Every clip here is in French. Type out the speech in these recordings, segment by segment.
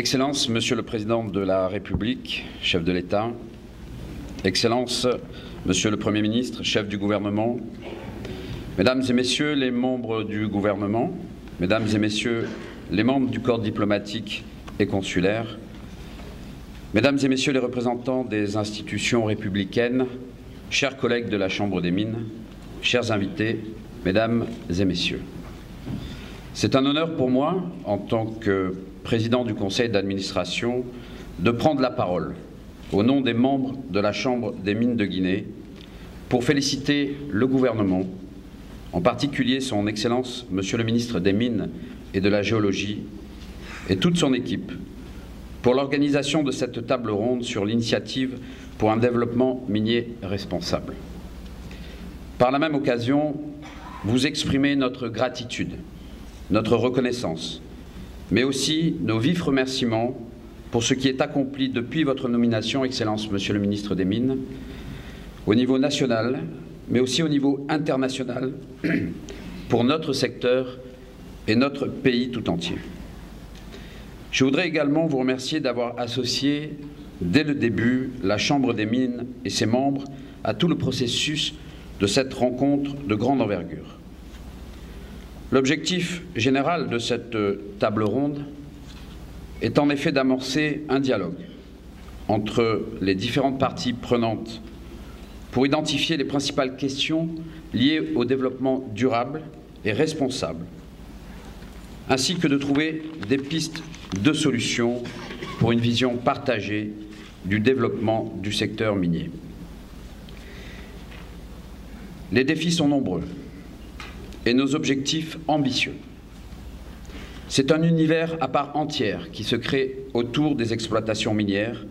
Excellences, Monsieur le Président de la République, chef de l'État, Excellences, Monsieur le Premier ministre, chef du gouvernement, Mesdames et Messieurs les membres du gouvernement, Mesdames et Messieurs les membres du corps diplomatique et consulaire, Mesdames et Messieurs les représentants des institutions républicaines, chers collègues de la Chambre des Mines, chers invités, Mesdames et Messieurs. C'est un honneur pour moi, en tant que président du conseil d'administration, de prendre la parole au nom des membres de la Chambre des Mines de Guinée pour féliciter le gouvernement, en particulier son Excellence Monsieur le ministre des Mines et de la Géologie et toute son équipe pour l'organisation de cette table ronde sur l'initiative pour un développement minier responsable. Par la même occasion, vous exprimez notre gratitude, notre reconnaissance, mais aussi nos vifs remerciements pour ce qui est accompli depuis votre nomination, Excellence Monsieur le ministre des Mines, au niveau national, mais aussi au niveau international, pour notre secteur et notre pays tout entier. Je voudrais également vous remercier d'avoir associé, dès le début, la Chambre des Mines et ses membres à tout le processus de cette rencontre de grande envergure. L'objectif général de cette table ronde est en effet d'amorcer un dialogue entre les différentes parties prenantes pour identifier les principales questions liées au développement durable et responsable, ainsi que de trouver des pistes de solutions pour une vision partagée du développement du secteur minier. Les défis sont nombreux et nos objectifs ambitieux. C'est un univers à part entière qui se crée autour des exploitations minières,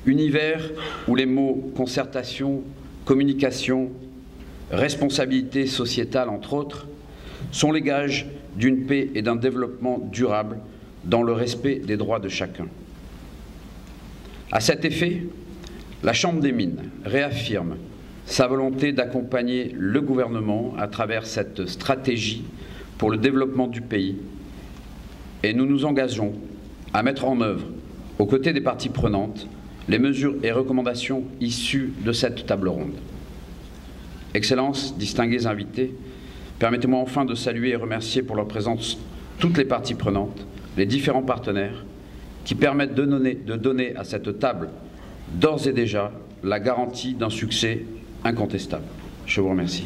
univers où les mots concertation, communication, responsabilité sociétale, entre autres, sont les gages d'une paix et d'un développement durable dans le respect des droits de chacun. À cet effet, la Chambre des Mines réaffirme sa volonté d'accompagner le gouvernement à travers cette stratégie pour le développement du pays et nous nous engageons à mettre en œuvre, aux côtés des parties prenantes, les mesures et recommandations issues de cette table ronde. Excellences, distingués invités, permettez-moi enfin de saluer et remercier pour leur présence toutes les parties prenantes, les différents partenaires qui permettent de donner à cette table d'ores et déjà la garantie d'un succès incontestable. Je vous remercie.